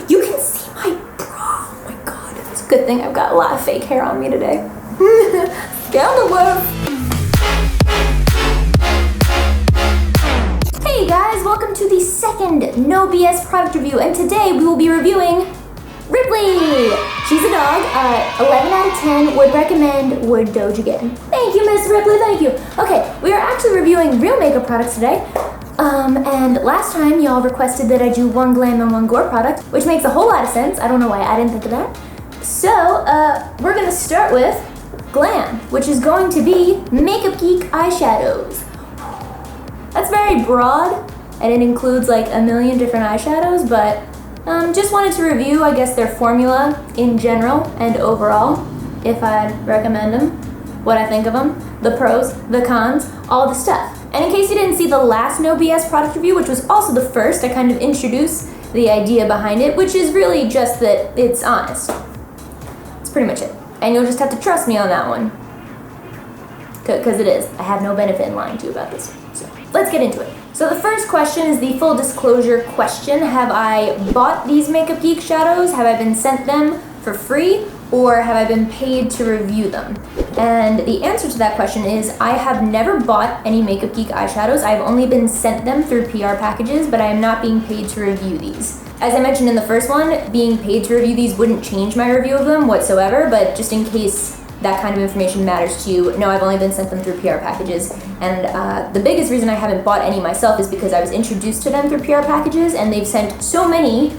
You can see my bra. Oh my god. It's a good thing I've got a lot of fake hair on me today. Get on the web. Hey guys, welcome to the second No BS product review, and today we will be reviewing Ripley. She's a dog. 11 out of 10. Would recommend. Would doge again. Thank you, Miss Ripley. Thank you. Okay, we are actually reviewing real makeup products today. And last time y'all requested that I do one Glam and one Gore product, which makes a whole lot of sense. I don't know why I didn't think of that. So, we're gonna start with Glam, which is going to be Makeup Geek Eyeshadows. That's very broad, and it includes like a million different eyeshadows, but just wanted to review, I guess, their formula in general and overall, if I'd recommend them, what I think of them, the pros, the cons, all the stuff. And in case you didn't see the last No BS product review, which was also the first, I kind of introduced the idea behind it, which is really just that it's honest. That's pretty much it. And you'll just have to trust me on that one. Because it is. I have no benefit in lying to you about this. So let's get into it. So the first question is the full disclosure question. Have I bought these Makeup Geek shadows? Have I been sent them for free? Or have I been paid to review them? And the answer to that question is I have never bought any Makeup Geek eyeshadows. I've only been sent them through PR packages, but I am not being paid to review these. As I mentioned in the first one, being paid to review these wouldn't change my review of them whatsoever, but just in case that kind of information matters to you, no, I've only been sent them through PR packages. And the biggest reason I haven't bought any myself is because I was introduced to them through PR packages, and they've sent so many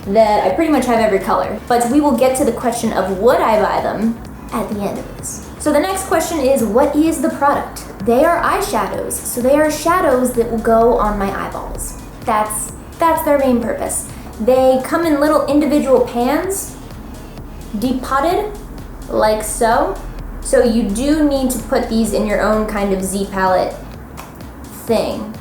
that I pretty much have every color. But we will get to the question of would I buy them at the end of this. So the next question is, what is the product? They are eyeshadows, so they are shadows that will go on my eyeballs. That's their main purpose. They come in little individual pans, depotted, like so. So you do need to put these in your own kind of Z palette thing.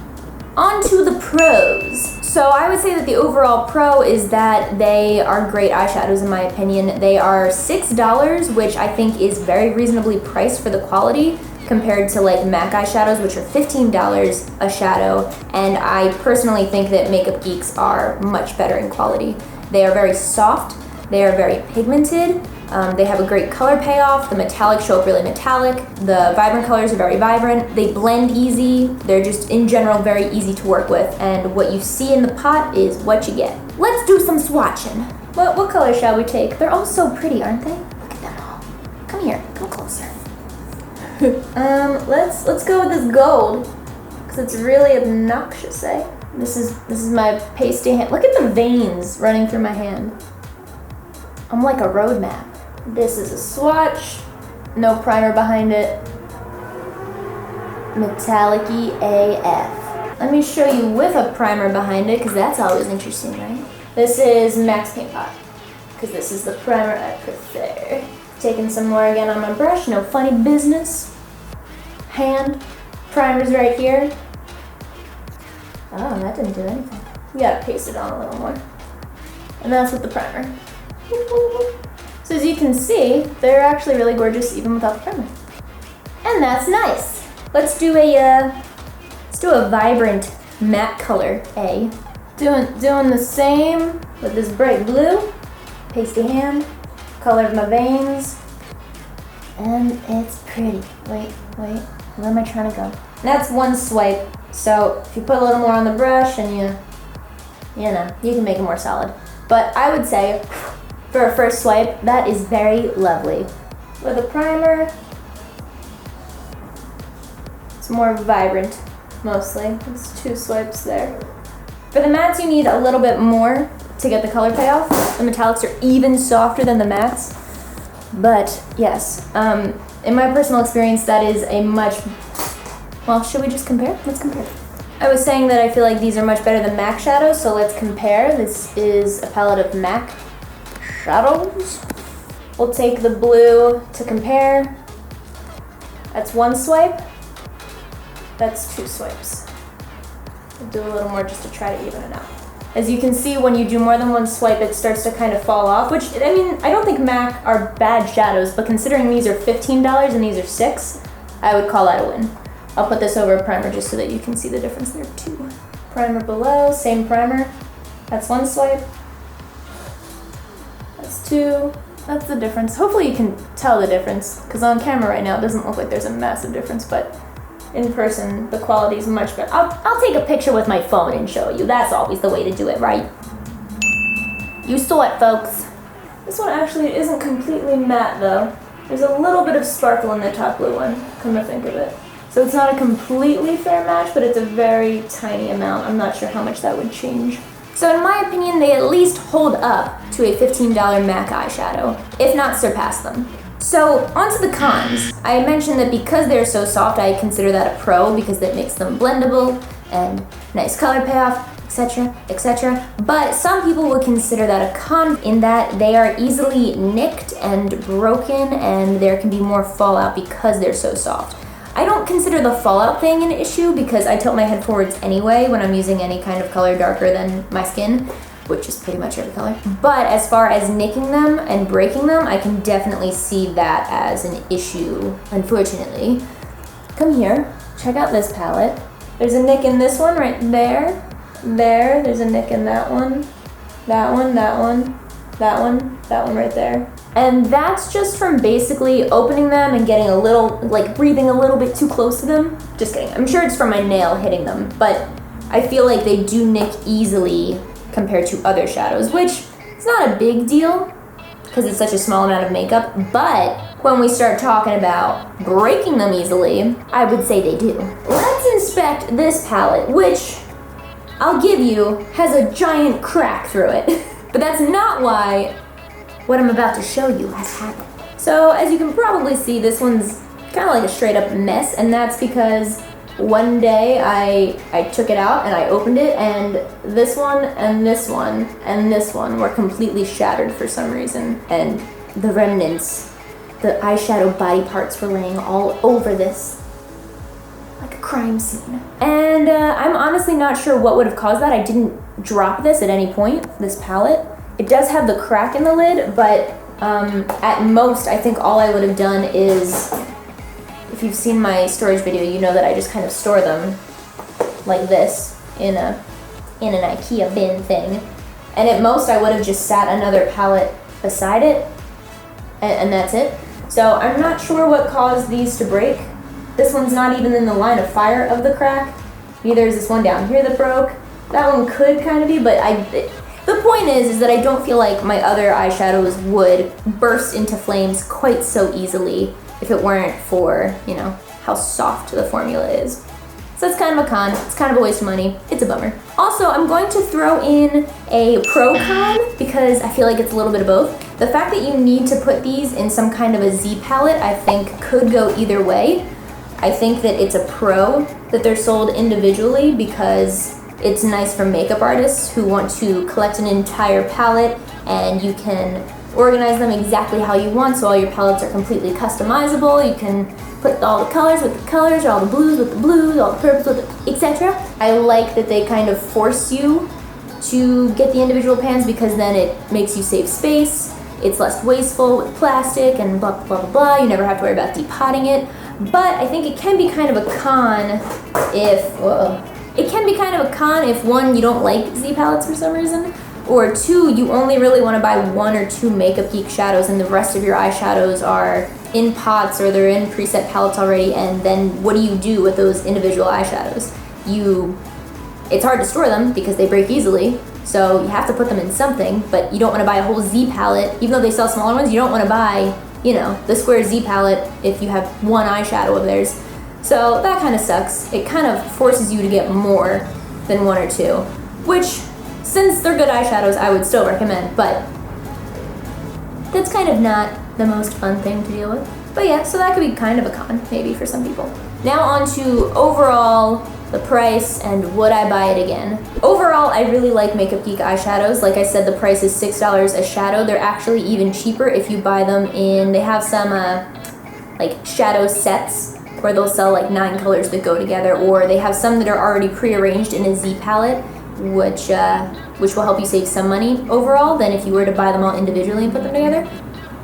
On to the pros. So I would say that the overall pro is that they are great eyeshadows in my opinion. They are $6, which I think is very reasonably priced for the quality compared to like MAC eyeshadows, which are $15 a shadow. And I personally think that Makeup Geeks are much better in quality. They are very soft, they are very pigmented, they have a great color payoff, the metallics show up really metallic, the vibrant colors are very vibrant, they blend easy, they're just in general very easy to work with, and what you see in the pot is what you get. Let's do some swatching. What color shall we take? They're all so pretty, aren't they? Look at them all. Come here, come closer. Let's go with this gold, because it's really obnoxious, eh? This is my pasty hand. Look at the veins running through my hand. I'm like a road map. This is a swatch, no primer behind it. Metallic-y AF. Let me show you with a primer behind it, because that's always interesting, right? This is Max Paint Pot, because this is the primer I prefer. Taking some more again on my brush, no funny business. Hand, primer's right here. Oh, that didn't do anything. You gotta paste it on a little more. And that's with the primer. So as you can see, they're actually really gorgeous even without the primer. And that's nice. Let's do a vibrant matte color A. Doing the same with this bright blue. Pasty hand, color of my veins. And it's pretty. Wait, where am I trying to go? That's one swipe. So if you put a little more on the brush and you know, you can make it more solid. But I would say, for a first swipe, that is very lovely. With a primer, it's more vibrant, mostly. It's 2 swipes there. For the mattes, you need a little bit more to get the color payoff. The metallics are even softer than the mattes. But yes, in my personal experience, that is a much, well, should we just compare? Let's compare. I was saying that I feel like these are much better than MAC shadows, so let's compare. This is a palette of MAC shadows. We'll take the blue to compare. That's 1 swipe. That's 2 swipes. We'll do a little more just to try to even it out. As you can see, when you do more than 1 swipe, it starts to kind of fall off, which, I mean, I don't think MAC are bad shadows, but considering these are $15 and these are $6, I would call that a win. I'll put this over a primer just so that you can see the difference there too. Primer below, same primer. That's 1 swipe. That's 2. That's the difference. Hopefully you can tell the difference, because on camera right now it doesn't look like there's a massive difference, but in person the quality is much better. I'll take a picture with my phone and show you. That's always the way to do it, right? You saw it, folks. This one actually isn't completely matte though. There's a little bit of sparkle in the top blue one, come to think of it. So it's not a completely fair match, but it's a very tiny amount. I'm not sure how much that would change. So in my opinion, they at least hold up to a $15 MAC eyeshadow, if not surpass them. So onto the cons. I mentioned that because they're so soft, I consider that a pro because that makes them blendable and nice color payoff, etc., etc. But some people would consider that a con in that they are easily nicked and broken and there can be more fallout because they're so soft. I don't consider the fallout thing an issue because I tilt my head forwards anyway when I'm using any kind of color darker than my skin, which is pretty much every color. But as far as nicking them and breaking them, I can definitely see that as an issue, unfortunately. Come here, check out this palette. There's a nick in this one right there. There's a nick in that one, that one, that one, that one, that one right there. And that's just from basically opening them and getting a little, like breathing a little bit too close to them. Just kidding. I'm sure it's from my nail hitting them, but I feel like they do nick easily compared to other shadows, which is not a big deal because it's such a small amount of makeup. But when we start talking about breaking them easily, I would say they do. Let's inspect this palette, which I'll give you has a giant crack through it. But that's not why what I'm about to show you has happened. So as you can probably see, this one's kind of like a straight up mess, and that's because one day I took it out and I opened it, and this one and this one and this one were completely shattered for some reason, and the remnants, the eyeshadow body parts were laying all over this like a crime scene. And I'm honestly not sure what would have caused that. I didn't drop this at any point, this palette. It does have the crack in the lid, but at most, I think all I would have done is, if you've seen my storage video, you know that I just kind of store them like this in an IKEA bin thing. And at most, I would have just sat another palette beside it, and that's it. So I'm not sure what caused these to break. This one's not even in the line of fire of the crack. Neither is this one down here that broke. That one could kind of be, but the point is that I don't feel like my other eyeshadows would burst into flames quite so easily if it weren't for, you know, how soft the formula is. So it's kind of a con, it's kind of a waste of money, it's a bummer. Also, I'm going to throw in a pro con because I feel like it's a little bit of both. The fact that you need to put these in some kind of a Z palette, I think could go either way. I think that it's a pro that they're sold individually because it's nice for makeup artists who want to collect an entire palette, and you can organize them exactly how you want, so all your palettes are completely customizable. You can put all the colors with the colors, all the blues with the blues, all the purples with the etc. I like that they kind of force you to get the individual pans because then it makes you save space. It's less wasteful with plastic and blah, blah, blah, blah. You never have to worry about depotting it. But I think it can be kind of a con if, one, you don't like Z palettes for some reason, or two, you only really want to buy 1 or 2 Makeup Geek shadows and the rest of your eyeshadows are in pots or they're in preset palettes already, and then what do you do with those individual eyeshadows? It's hard to store them because they break easily, so you have to put them in something, but you don't want to buy a whole Z palette. Even though they sell smaller ones, you don't want to buy, you know, the square Z palette if you have one eyeshadow of theirs. So that kind of sucks. It kind of forces you to get more than 1 or 2, which, since they're good eyeshadows, I would still recommend, but that's kind of not the most fun thing to deal with. But yeah, so that could be kind of a con, maybe, for some people. Now on to overall, the price, and would I buy it again? Overall, I really like Makeup Geek eyeshadows. Like I said, the price is $6 a shadow. They're actually even cheaper if you buy them in, they have some like shadow sets where they'll sell like 9 colors that go together, or they have some that are already prearranged in a Z palette, which will help you save some money overall than if you were to buy them all individually and put them together.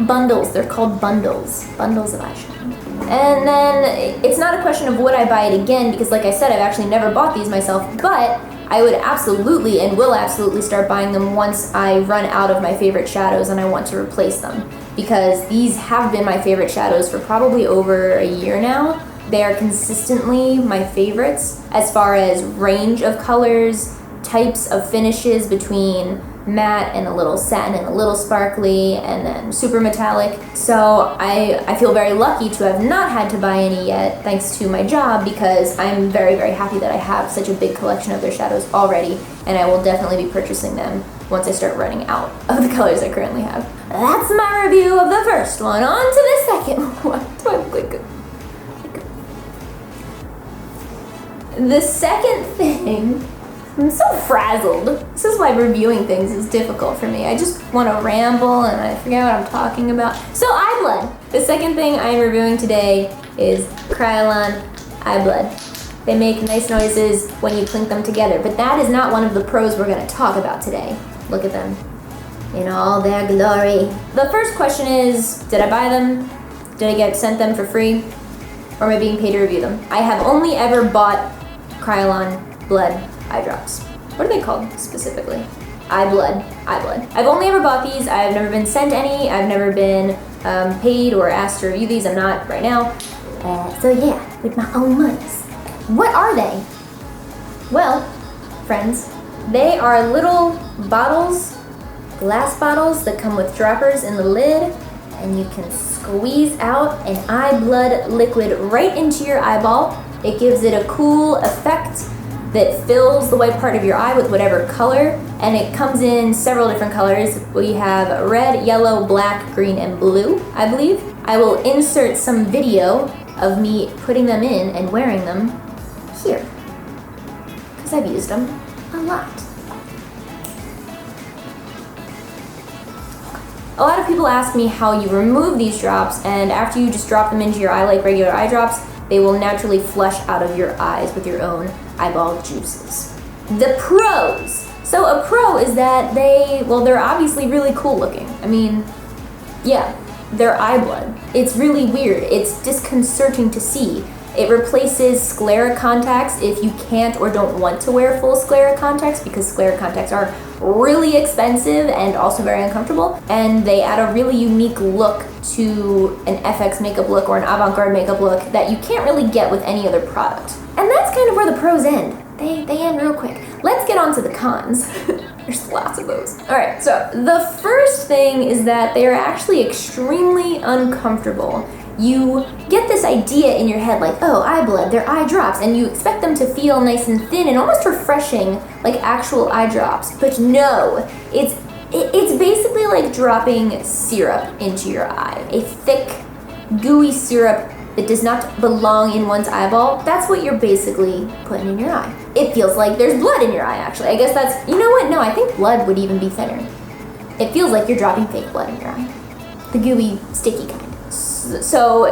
Bundles, they're called bundles of eyeshadow. And then it's not a question of would I buy it again, because like I said, I've actually never bought these myself, but I would absolutely and will absolutely start buying them once I run out of my favorite shadows and I want to replace them, because these have been my favorite shadows for probably over a year now. They are consistently my favorites as far as range of colors, types of finishes between matte and a little satin and a little sparkly and then super metallic. So I feel very lucky to have not had to buy any yet thanks to my job, because I'm very, very happy that I have such a big collection of their shadows already, and I will definitely be purchasing them once I start running out of the colors I currently have. That's my review of the first one. On to the second one. Do I look like the second thing, I'm so frazzled. This is why reviewing things is difficult for me. I just want to ramble and I forget what I'm talking about. So eye blood. The second thing I'm reviewing today is Kryolan eye blood. They make nice noises when you clink them together, but that is not one of the pros we're going to talk about today. Look at them in all their glory. The first question is, did I buy them? Did I get sent them for free? Or am I being paid to review them? I have only ever bought Kryolan blood eye drops. What are they called specifically? Eye blood. I've only ever bought these. I've never been sent any. I've never been paid or asked to review these. I'm not right now. So yeah, with my own monies. What are they? Well, friends, they are little bottles, glass bottles that come with droppers in the lid, and you can squeeze out an eye blood liquid right into your eyeball. It gives it a cool effect that fills the white part of your eye with whatever color, and it comes in several different colors. We have red, yellow, black, green, and blue, I believe. I will insert some video of me putting them in and wearing them here, because I've used them a lot. A lot of people ask me how you remove these drops, and after you just drop them into your eye like regular eye drops, they will naturally flush out of your eyes with your own eyeball juices. The pros. So a pro is that they're obviously really cool looking. I mean, yeah, they're eye blood. It's really weird. It's disconcerting to see. It replaces sclera contacts if you can't or don't want to wear full sclera contacts, because sclera contacts are really expensive and also very uncomfortable, and they add a really unique look to an FX makeup look or an avant-garde makeup look that you can't really get with any other product. And that's kind of where the pros end. They end real quick. Let's get on to the cons. There's lots of those. Alright, so the first thing is that they are actually extremely uncomfortable. You get this idea in your head like, oh, eye blood, they're eye drops, and you expect them to feel nice and thin and almost refreshing like actual eye drops. But no, it's basically like dropping syrup into your eye. A thick, gooey syrup that does not belong in one's eyeball. That's what you're basically putting in your eye. It feels like there's blood in your eye, actually. I guess that's, you know what? No, I think blood would even be thinner. It feels like you're dropping fake blood in your eye. The gooey, sticky kind. So,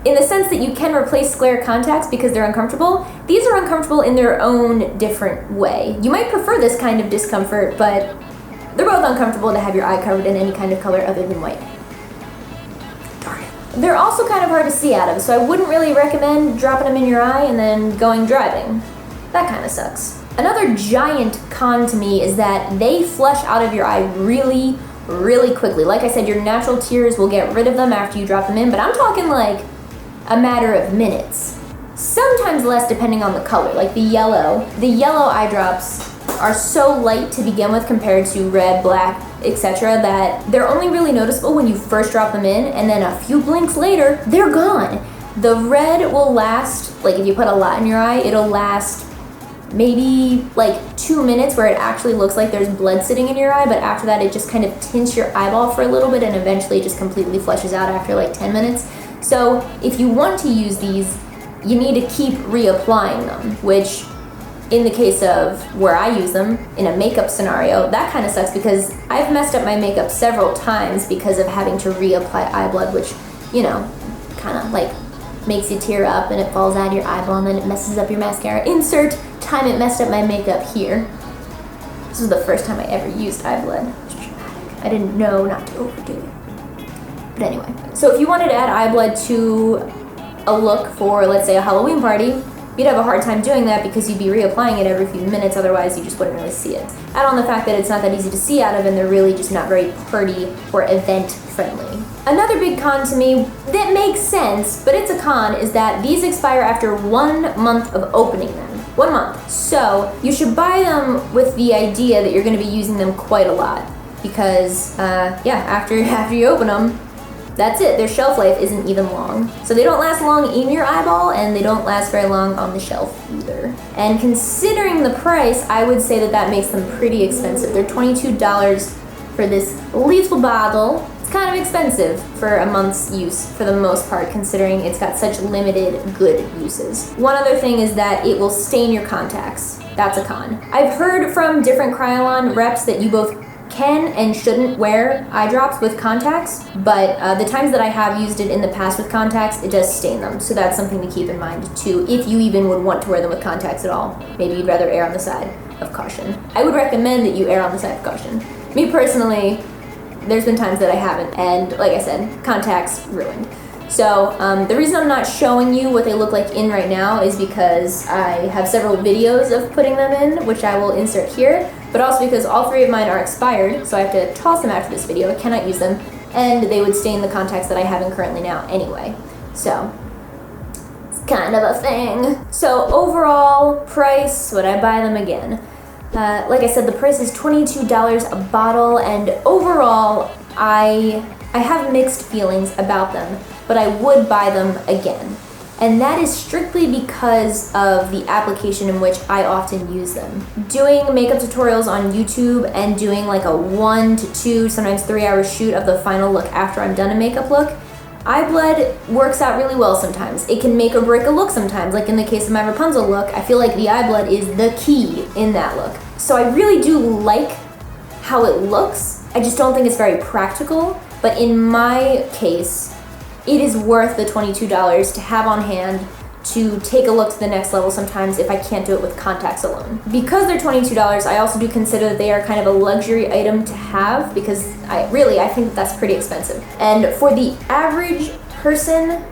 in the sense that you can replace sclera contacts because they're uncomfortable, these are uncomfortable in their own different way. You might prefer this kind of discomfort, but they're both uncomfortable to have your eye covered in any kind of color other than white. Darn it. They're also kind of hard to see out of, so I wouldn't really recommend dropping them in your eye and then going driving. That kind of sucks. Another giant con to me is that they flush out of your eye really quickly. Like I said, your natural tears will get rid of them after you drop them in, but I'm talking like a matter of minutes. Sometimes less depending on the color. Like the yellow eye drops are so light to begin with compared to red, black, etc. that they're only really noticeable when you first drop them in, and then a few blinks later, they're gone. The red will last, like if you put a lot in your eye, it'll last maybe like 2 minutes where it actually looks like there's blood sitting in your eye, but after that it just kind of tints your eyeball for a little bit and eventually just completely flushes out after like 10 minutes. So if you want to use these, you need to keep reapplying them, which in the case of where I use them in a makeup scenario, that kind of sucks because I've messed up my makeup several times because of having to reapply eye blood, which, you know, kind of like makes you tear up and it falls out of your eyeball and then it messes up your mascara. Insert time it messed up my makeup here. This was the first time I ever used eye blood. It was dramatic. I didn't know not to overdo it. But anyway, so if you wanted to add eye blood to a look for, let's say, a Halloween party, you'd have a hard time doing that because you'd be reapplying it every few minutes, otherwise you just wouldn't really see it. Add on the fact that it's not that easy to see out of, and they're really just not very party or event friendly. Another big con to me that makes sense, but it's a con, is that these expire after 1 month of opening them. 1 month. So you should buy them with the idea that you're going to be using them quite a lot, because yeah, after you open them, that's it. Their shelf life isn't even long. So they don't last long in your eyeball, and they don't last very long on the shelf either. And considering the price, I would say that that makes them pretty expensive. They're $22 for this little bottle. It's kind of expensive for a month's use for the most part, considering it's got such limited good uses. One other thing is that it will stain your contacts. That's a con. I've heard from different Kryolan reps that you both can and shouldn't wear eye drops with contacts, but the times that I have used it in the past with contacts, it does stain them. So that's something to keep in mind too, if you even would want to wear them with contacts at all. Maybe you'd rather err on the side of caution. I would recommend that you err on the side of caution. Me personally, there's been times that I haven't, and like I said, contacts ruined. So the reason I'm not showing you what they look like in right now is because I have several videos of putting them in, which I will insert here, but also because all 3 of mine are expired, so I have to toss them after this video. I cannot use them, and they would stain the contacts that I have in currently now anyway. So it's kind of a thing. So overall price, would I buy them again? Like I said, the price is $22 a bottle, and overall, I have mixed feelings about them, but I would buy them again. And that is strictly because of the application in which I often use them. Doing makeup tutorials on YouTube and doing like a 1 to 2, sometimes 3 hour shoot of the final look after I'm done a makeup look, eye blood works out really well sometimes. It can make or break a look sometimes. Like in the case of my Rapunzel look, I feel like the eye blood is the key in that look. So I really do like how it looks. I just don't think it's very practical. But in my case, it is worth the $22 to have on hand to take a look to the next level sometimes if I can't do it with contacts alone. Because they're $22, I also do consider that they are kind of a luxury item to have, because I think that's pretty expensive. And for the average person,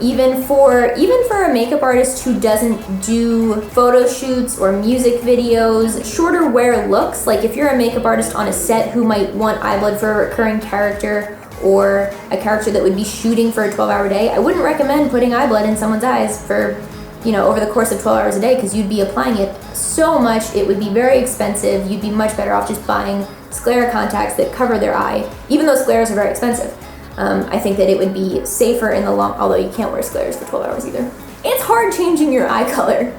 even for a makeup artist who doesn't do photo shoots or music videos, shorter wear looks, like if you're a makeup artist on a set who might want eye blood for a recurring character, or a character that would be shooting for a 12-hour day, I wouldn't recommend putting eye blood in someone's eyes for, over the course of 12 hours a day, because you'd be applying it so much, it would be very expensive. You'd be much better off just buying sclera contacts that cover their eye, even though scleras are very expensive. I think that it would be safer in the long, although you can't wear scleras for 12 hours either. It's hard changing your eye color.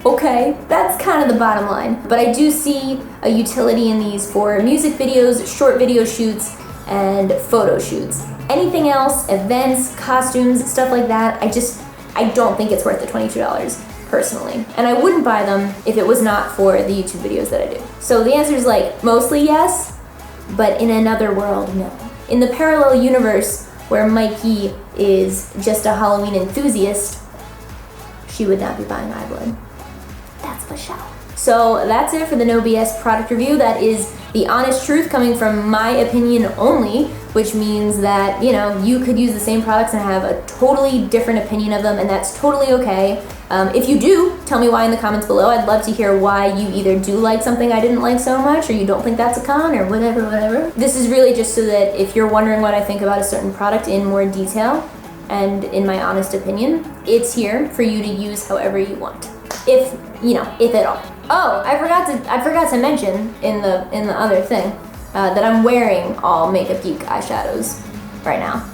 Okay, that's kind of the bottom line. But I do see a utility in these for music videos, short video shoots, and photo shoots. Anything else, events, costumes, stuff like that, I don't think it's worth the $22 personally. And I wouldn't buy them if it was not for the YouTube videos that I do. So the answer is like mostly yes, but in another world, no. In the parallel universe where Mikey is just a Halloween enthusiast, she would not be buying eye blood. That's for sure. So that's it for the No BS product review. That is the honest truth coming from my opinion only, which means that, you could use the same products and have a totally different opinion of them, and that's totally okay. If you do, tell me why in the comments below. I'd love to hear why you either do like something I didn't like so much, or you don't think that's a con, or whatever. This is really just so that if you're wondering what I think about a certain product in more detail, and in my honest opinion, it's here for you to use however you want. If at all. Oh, I forgot to mention in the other thing that I'm wearing all Makeup Geek eyeshadows right now.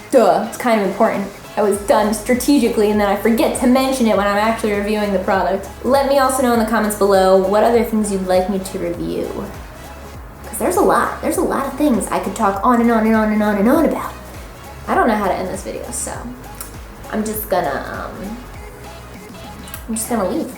Duh, it's kind of important. I was done strategically and then I forget to mention it when I'm actually reviewing the product. Let me also know in the comments below what other things you'd like me to review. Because there's a lot of things I could talk on and on and on and on and on about. I don't know how to end this video, so I'm just gonna leave.